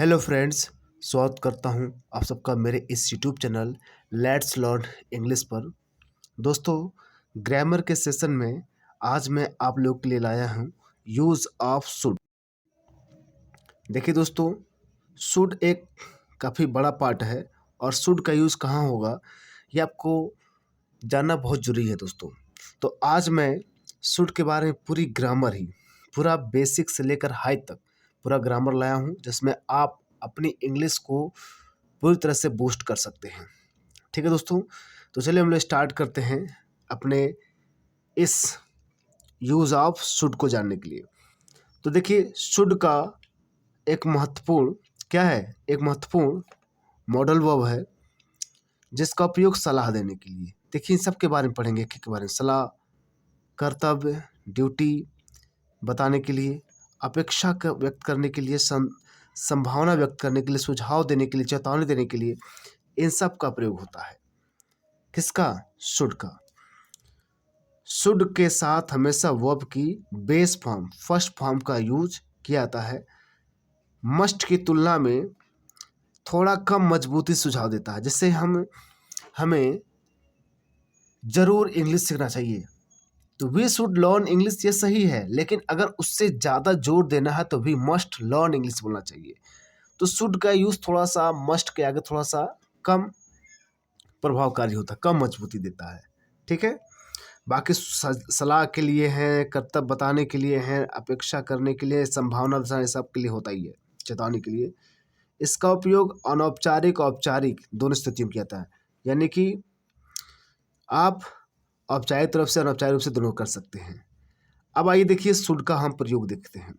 Hello friends, स्वागत करता हूं आप सबका मेरे इस YouTube channel let's learn English पर। दोस्तों, ग्रामर के सेशन में आज मैं आप लोगों के लिए लाया हूं यूज़ ऑफ शुड। देखिए दोस्तों, शुड एक काफ़ी बड़ा पार्ट है और शुड का यूज़ कहाँ होगा ये आपको जानना बहुत ज़रूरी है दोस्तों। तो आज मैं शुड के बारे में पूरी ग्रामर ही पूरा बेसिक से लेकर हाई तक पूरा ग्रामर लाया हूँ, जिसमें आप अपनी इंग्लिश को पूरी तरह से बूस्ट कर सकते हैं। ठीक है दोस्तों, तो चलिए हम लोग स्टार्ट करते हैं अपने इस यूज़ ऑफ शुड को जानने के लिए। तो देखिए, शुड का एक महत्वपूर्ण क्या है, एक महत्वपूर्ण मॉडल वर्ब है जिसका उपयोग सलाह देने के लिए। देखिए, इन सब के बारे में पढ़ेंगे के बारे में। सलाह, कर्तव्य, ड्यूटी बताने के लिए, अपेक्षा व्यक्त करने के लिए, संभावना व्यक्त करने के लिए, सुझाव देने के लिए, चेतावनी देने के लिए, इन सब का प्रयोग होता है। किसका? शुड का। शुड के साथ हमेशा वर्ब की बेस फॉर्म, फर्स्ट फॉर्म का यूज किया जाता है। मस्ट की तुलना में थोड़ा कम मजबूती सुझाव देता है, जिससे हमें ज़रूर इंग्लिश सीखना चाहिए। तो वी शुड लर्न इंग्लिश, ये सही है, लेकिन अगर उससे ज़्यादा जोर देना है तो भी मस्ट लर्न इंग्लिश बोलना चाहिए। तो शुड का यूज़ थोड़ा सा मस्ट के आगे थोड़ा सा कम प्रभावकारी होता है, कम मजबूती देता है। ठीक है, बाकी सलाह के लिए हैं, कर्तव्य बताने के लिए हैं, अपेक्षा करने के लिए, संभावना दर्शाने सब के लिए होता ही है, चेतावनी के लिए। इसका उपयोग अनौपचारिक औपचारिक दोनों स्थितियों में किया जाता है, यानी कि आप औपचारिक तरफ से अनौपचारिक रूप से दोनों कर सकते हैं। अब आइए देखिए शुड का हम प्रयोग देखते हैं।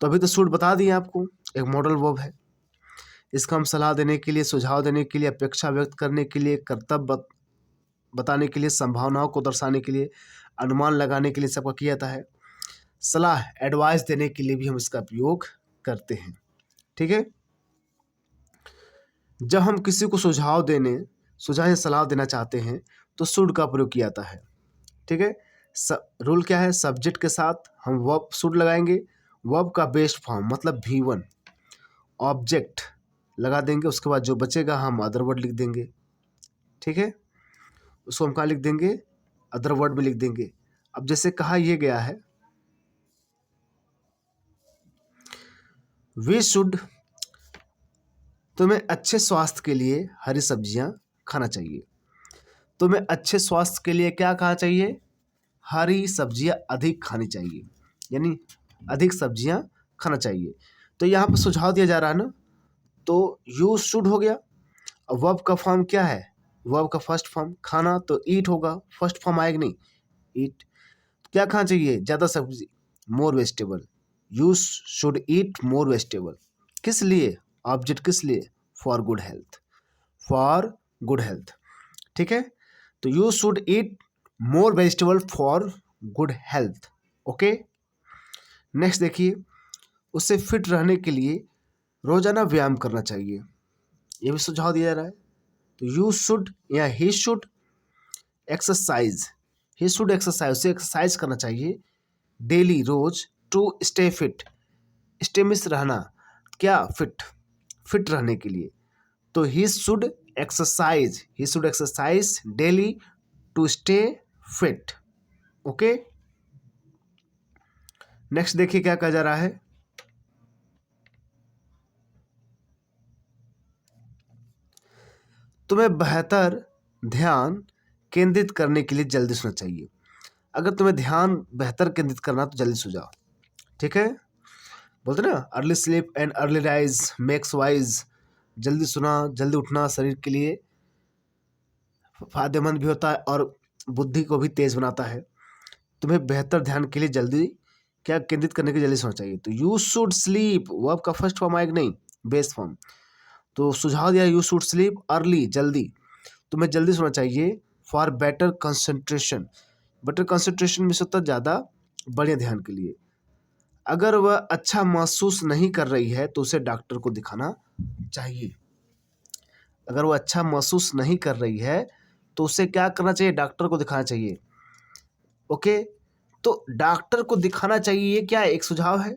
तो अभी तो शुड बता दिए आपको, एक मॉडल वर्ब है। इसका हम सलाह देने के लिए, सुझाव देने के लिए, अपेक्षा व्यक्त करने के लिए, कर्तव्य बताने के लिए, संभावनाओं को दर्शाने के लिए, अनुमान लगाने के लिए सबका किया जाता है। सलाह, एडवाइस देने के लिए भी हम इसका उपयोग करते हैं। ठीक है, जब हम किसी को सुझाव या सलाह देना चाहते हैं तो शुड का प्रयोग किया जाता है। ठीक है, रूल क्या है? सब्जेक्ट के साथ हम वर्ब शुड लगाएंगे, वर्ब का बेस्ट फॉर्म मतलब V1, ऑब्जेक्ट लगा देंगे, उसके बाद जो बचेगा हम अदर वर्ड लिख देंगे। ठीक है, उसको हम कहाँ लिख देंगे? अदर वर्ड में लिख देंगे। अब जैसे कहा यह गया है, वी शुड, तुम्हें अच्छे स्वास्थ्य के लिए हरी सब्जियां खाना चाहिए। तुम्हें अच्छे स्वास्थ्य के लिए क्या खाना चाहिए? हरी सब्जियां अधिक खानी चाहिए, यानी अधिक सब्जियां खाना चाहिए। तो यहाँ पर सुझाव दिया जा रहा है ना, तो यूज शुड हो गया। अब वर्ब का फॉर्म क्या है? वर्ब का फर्स्ट फॉर्म खाना, तो ईट होगा, फर्स्ट फॉर्म आएगा नहीं, ईट। क्या खाना चाहिए? ज़्यादा सब्जी, more vegetable. You should eat more vegetable. किस लिए? ऑब्जेक्ट किस लिए? For good health, for good health. ठीक है, तो you should eat more vegetable for good health. Okay, next देखिए, उससे फिट रहने के लिए रोजाना व्यायाम करना चाहिए, ये भी सुझाव दिया जा रहा है। तो यू शुड या he should exercise, he should exercise, उसे एक्सरसाइज करना चाहिए डेली, रोज, टू स्टे फिट। स्टे मिस रहना, क्या? फिट, फिट रहने के लिए। तो he should exercise daily to stay fit. Okay, next देखिए क्या कहा जा रहा है। तुम्हें बेहतर ध्यान केंद्रित करने के लिए जल्दी सोना चाहिए। अगर तुम्हें ध्यान बेहतर केंद्रित करना तो जल्दी सो जाओ। ठीक है, बोलते ना, early sleep and early rise makes wise. जल्दी सोना, जल्दी उठना शरीर के लिए फायदेमंद भी होता है और बुद्धि को भी तेज बनाता है। तुम्हें बेहतर ध्यान के लिए जल्दी क्या केंद्रित करने के लिए जल्दी सोना चाहिए। तो यू शुड स्लीप, वर्ब का फर्स्ट फॉर्म आएगा नहीं, बेस फॉर्म। तो सुझाव दिया, यू शुड स्लीप अर्ली, जल्दी, तुम्हें जल्दी सोना चाहिए। For better concentration, better concentration में से होता ज़्यादा बढ़िया ध्यान के लिए। अगर वह अच्छा महसूस नहीं कर रही है तो उसे डॉक्टर को दिखाना चाहिए। अगर वह अच्छा महसूस नहीं कर रही है तो उसे क्या करना चाहिए? डॉक्टर को दिखाना चाहिए। ओके, तो डॉक्टर को दिखाना चाहिए, ये क्या है? एक सुझाव है।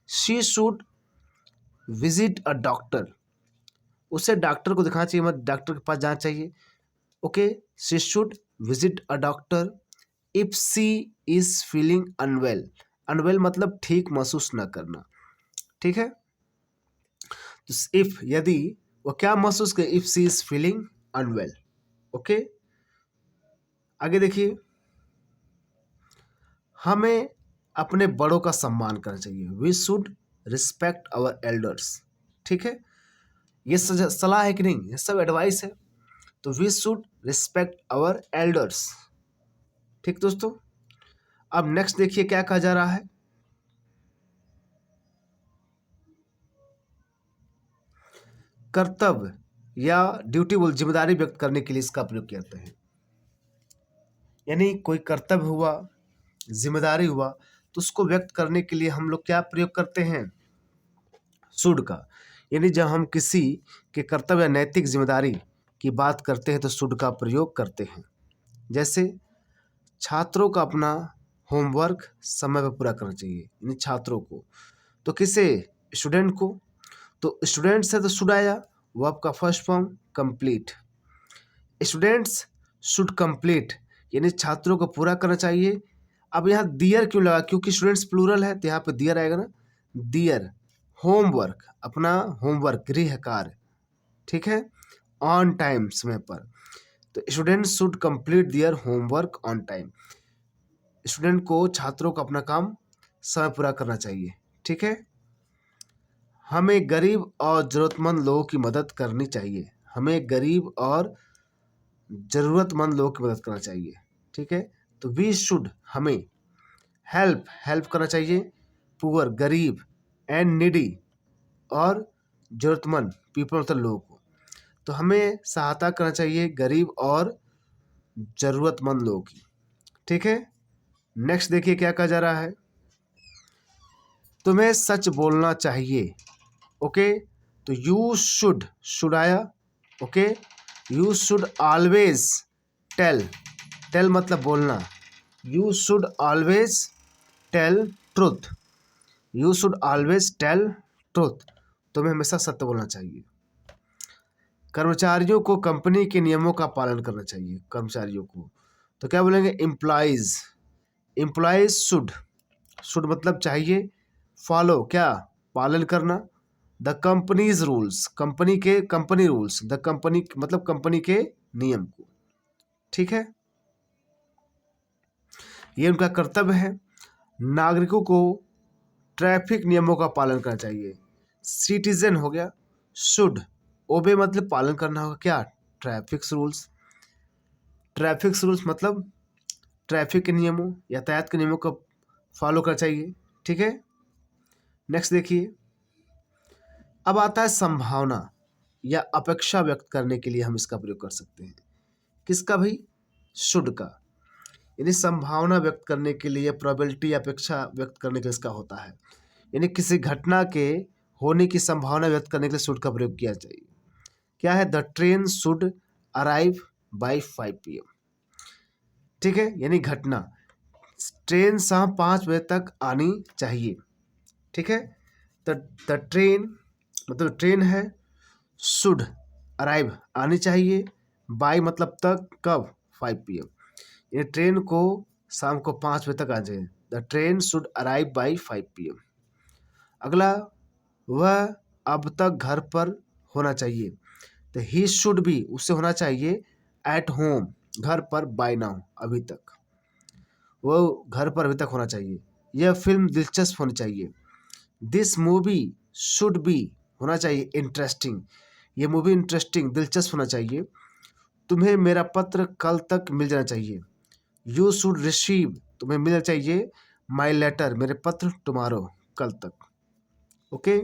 She should visit a doctor, उसे डॉक्टर को दिखाना चाहिए, मतलब डॉक्टर के पास जाना चाहिए। Okay, she should visit a doctor if she is feeling unwell. Unwell मतलब ठीक महसूस न करना, ठीक है। तो इफ, यदि वो क्या महसूस करे, if she is feeling unwell. Okay, आगे देखिए, हमें अपने बड़ों का सम्मान करना चाहिए। We should respect our elders, ठीक है। ये सलाह है कि नहीं, ये सब एडवाइस है। तो we should respect our elders, ठीक दोस्तों। अब नेक्स्ट देखिए क्या कहा जा रहा है। कर्तव्य या ड्यूटी बोल जिम्मेदारी व्यक्त करने के लिए इसका प्रयोग करते हैं। यानी कोई कर्तव्य हुआ, जिम्मेदारी हुआ, तो उसको व्यक्त करने के लिए हम लोग क्या प्रयोग करते हैं, शुड का। यानी जब हम किसी के कर्तव्य या नैतिक जिम्मेदारी की बात करते हैं तो शुड का प्रयोग करते हैं। जैसे छात्रों का अपना होमवर्क समय पर पूरा करना चाहिए, यानी छात्रों को। तो किसे, स्टूडेंट को। तो स्टूडेंट से तो शुड आया, वो आपका first form complete. Students should complete, यानी छात्रों को पूरा करना चाहिए। अब यहाँ दियर क्यों लगा, क्योंकि स्टूडेंट्स प्लूरल है तो यहाँ पे दियर आएगा ना, दियर होमवर्क, अपना होमवर्क गृह कार्य, ठीक है, ऑन टाइम समय पर। तो students should complete their homework on time. Student को, छात्रों को अपना काम समय पूरा करना चाहिए, ठीक है। हमें गरीब और ज़रूरतमंद लोगों की मदद करनी चाहिए। हमें गरीब और ज़रूरतमंद लोगों की मदद करना चाहिए, ठीक है। तो वी शुड, हमें हेल्प, हेल्प करना चाहिए पुअर, गरीब, एंड नीडी, और ज़रूरतमंद, पीपल मतलब लोगों को। तो हमें सहायता करना चाहिए गरीब और ज़रूरतमंद लोगों की, ठीक है। नेक्स्ट देखिए क्या कहा जा रहा है। तुम्हें सच बोलना चाहिए। ओके, तो यू शुड, शुड आया। Okay, you should always tell, tell मतलब बोलना। You should always tell truth, you should always tell truth, तुम्हें हमेशा सत्य बोलना चाहिए। कर्मचारियों को कंपनी के नियमों का पालन करना चाहिए, कर्मचारियों को। तो क्या बोलेंगे, एम्प्लॉइज, एम्प्लॉइज शुड, शुड मतलब चाहिए, फॉलो क्या, पालन करना, द कंपनीज रूल्स, कंपनी के, कंपनी रूल्स, द कंपनी मतलब कंपनी के नियम को, ठीक है। ये उनका कर्तव्य है। नागरिकों को ट्रैफिक नियमों का पालन करना चाहिए। सिटीजन हो गया, शुड, ओबे मतलब पालन करना होगा क्या, ट्रैफिक रूल्स। ट्रैफिक रूल्स मतलब ट्रैफिक के नियमों, यातायात के नियमों को फॉलो करना चाहिए, ठीक है। नेक्स्ट देखिए, अब आता है संभावना या अपेक्षा व्यक्त करने के लिए हम इसका प्रयोग कर सकते हैं। किसका भाई, शुड का। यानी संभावना व्यक्त करने के लिए, प्रोबेबिलिटी, अपेक्षा व्यक्त करने के लिए इसका होता है। यानी किसी घटना के होने की संभावना व्यक्त करने के लिए शुड का प्रयोग किया चाहिए। क्या है, the train should arrive by 5 PM, ठीक है। यानी घटना, ट्रेन शाम 5 बजे तक आनी चाहिए, ठीक है। द ट्रेन मतलब ट्रेन है, शुड अराइव आनी चाहिए, बाई मतलब तक, कब, 5 PM। ये ट्रेन को शाम को 5 बजे तक आ जाए। The train should arrive by 5 PM। अगला, वह अब तक घर पर होना चाहिए। तो ही शुड भी, उससे होना चाहिए एट होम, घर पर, बाय नाउ अभी तक, वो घर पर अभी तक होना चाहिए। यह फिल्म दिलचस्प होनी चाहिए। दिस मूवी शुड बी, होना चाहिए इंटरेस्टिंग, ये मूवी इंटरेस्टिंग, दिलचस्प होना चाहिए। तुम्हें मेरा पत्र कल तक मिल जाना चाहिए। यू शुड रिसीव, तुम्हें मिलना चाहिए माई लेटर, मेरे पत्र टुमारो, कल तक। ओके,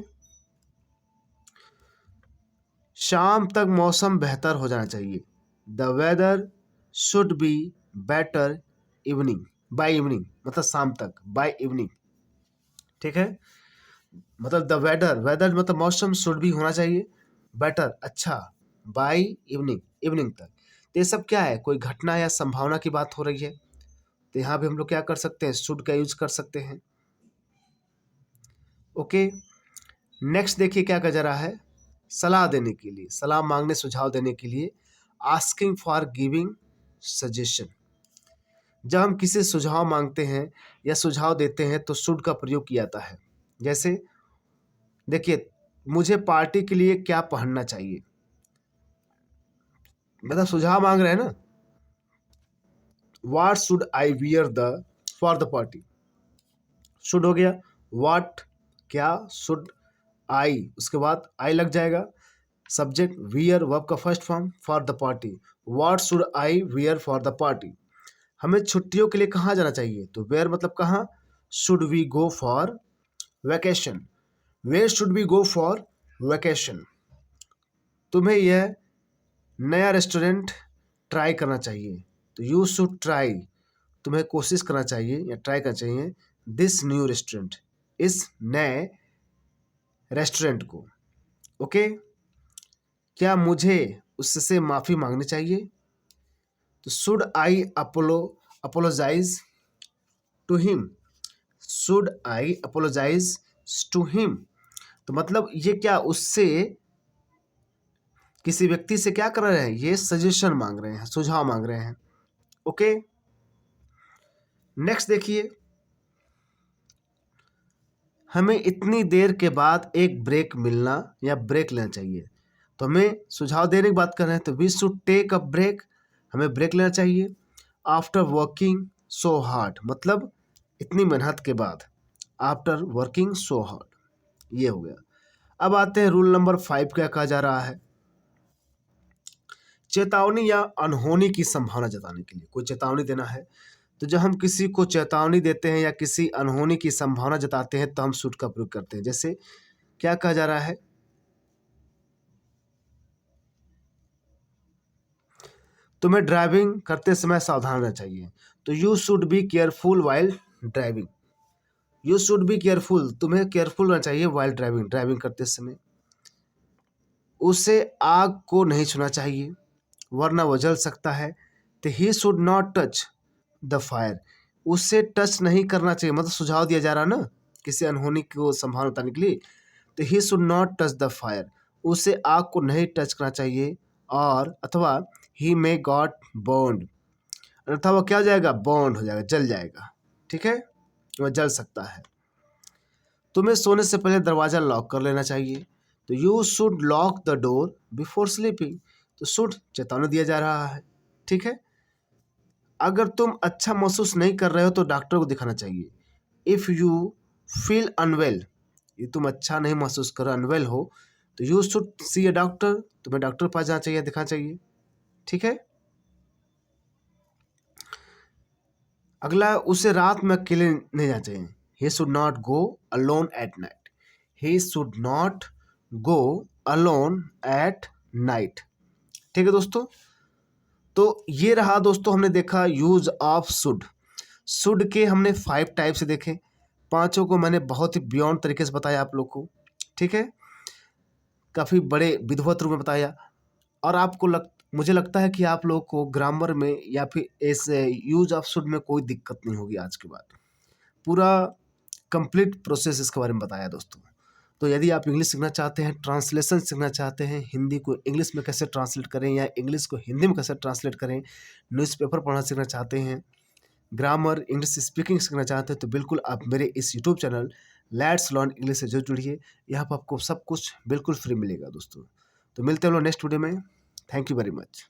शाम तक मौसम बेहतर हो जाना चाहिए। The weather should be better evening, by evening मतलब शाम तक, बाय इवनिंग, ठीक है। मतलब द वेदर, वेदर मतलब मौसम, शुड भी होना चाहिए बेटर, अच्छा, बाय इवनिंग, इवनिंग तक। तो ये सब क्या है, कोई घटना या संभावना की बात हो रही है। तो यहाँ भी हम लोग क्या कर सकते हैं, शुड का यूज कर सकते हैं। ओके, नेक्स्ट देखिए क्या कहा जा रहा है, सलाह देने के लिए, सलाह मांगने, सुझाव देने के लिए, आस्किंग फॉर गिविंग सजेशन। जब हम किसी से सुझाव मांगते हैं या सुझाव देते हैं तो शुड का प्रयोग किया जाता है। जैसे देखिए, मुझे पार्टी के लिए क्या पहनना चाहिए, मतलब सुझाव मांग रहे हैं ना। What should I wear the for the party, should हो गया, व्हाट क्या, शुड आई, उसके बाद आई लग जाएगा, सब्जेक्ट, वियर वर्ब का first form, for the party, what should I wear for the party. हमें छुट्टियों के लिए कहाँ जाना चाहिए, तो वेयर मतलब कहाँ, should we go for vacation, where should we go for vacation. तुम्हें यह नया रेस्टोरेंट ट्राई करना चाहिए, तो यू शुड ट्राई, तुम्हें कोशिश करना चाहिए या ट्राई करना चाहिए, दिस न्यू रेस्टोरेंट, इस नए रेस्टोरेंट को। ओके, क्या मुझे उससे माफ़ी मांगनी चाहिए, तो should I apologise to him, should I apologise to him. तो मतलब ये क्या, उससे, किसी व्यक्ति से क्या कर रहे हैं, ये सजेशन मांग रहे हैं, सुझाव मांग रहे हैं। ओके, नेक्स्ट देखिए, हमें इतनी देर के बाद एक ब्रेक मिलना या ब्रेक लेना चाहिए, तो हमें सुझाव देने की बात कर रहे हैं, तो we should take a break, हमें ब्रेक लेना चाहिए। आफ्टर वर्किंग सो हार्ड, मतलब इतनी मेहनत के बाद, आफ्टर वर्किंग सो हार्ड, ये हो गया। अब आते हैं रूल नंबर 5, क्या कहा जा रहा है, चेतावनी या अनहोनी की संभावना जताने के लिए, कोई चेतावनी देना है, तो जब हम किसी को चेतावनी देते हैं या किसी अनहोनी की संभावना जताते हैं तो हम शुड का प्रयोग करते हैं। जैसे क्या कहा जा रहा है, तुम्हें ड्राइविंग करते समय सावधान रहना चाहिए, तो you should be careful while driving, you should be careful, तुम्हें केयरफुल रहना चाहिए वाइल ड्राइविंग, ड्राइविंग करते समय। उसे आग को नहीं छूना चाहिए वरना वो जल सकता है, तो he should not touch the fire, उससे टच नहीं करना चाहिए, मतलब सुझाव दिया जा रहा है ना किसी अनहोनी को संभावना बताने के लिए, तो he should not touch the fire, उसे आग को नहीं टच करना चाहिए, और अथवा ही मे गॉट बर्न्ड, अथवा वो क्या हो जाएगा, बर्न्ड हो जाएगा, जल जाएगा, ठीक है, वह जल सकता है। तुम्हें सोने से पहले दरवाज़ा लॉक कर लेना चाहिए, तो you should lock the door before sleeping, तो शुड चेतावनी दिया जा रहा है, ठीक है। अगर तुम अच्छा महसूस नहीं कर रहे हो तो डॉक्टर को दिखाना चाहिए, इफ़ यू फील अनवेल, ये तुम अच्छा नहीं महसूस कर रहे, अनवेल हो, तो you should see a doctor, तुम्हें डॉक्टर के पास जाना चाहिए, दिखाना चाहिए, ठीक है। अगला, उसे रात में अकेले नहीं जाना चाहिए, he should not go alone at night, he should not go alone at night, ठीक है दोस्तों। तो ये रहा दोस्तों, हमने देखा यूज ऑफ शुड, शुड के हमने 5 टाइप से देखे, पांचों को मैंने बहुत ही बियॉन्ड तरीके से बताया आप लोग को, ठीक है, काफ़ी बड़े विधिवत रूप में बताया, और आपको मुझे लगता है कि आप लोगों को ग्रामर में या फिर इस यूज ऑफ शुड में कोई दिक्कत नहीं होगी आज के बाद, पूरा कंप्लीट प्रोसेस इसके बारे में बताया दोस्तों। तो यदि आप इंग्लिश सीखना चाहते हैं, ट्रांसलेशन सीखना चाहते हैं, हिंदी को इंग्लिश में कैसे ट्रांसलेट करें या इंग्लिश को हिंदी में कैसे ट्रांसलेट करें, न्यूज़पेपर पढ़ना सीखना चाहते हैं, ग्रामर इंग्लिश स्पीकिंग सीखना चाहते हैं, तो बिल्कुल आप मेरे इस YouTube channel let's learn English से जरूर जुड़िए, यहाँ पर आपको सब कुछ बिल्कुल फ्री मिलेगा दोस्तों। तो मिलते हैं हम लोग नेक्स्ट वीडियो में, थैंक यू वेरी मच।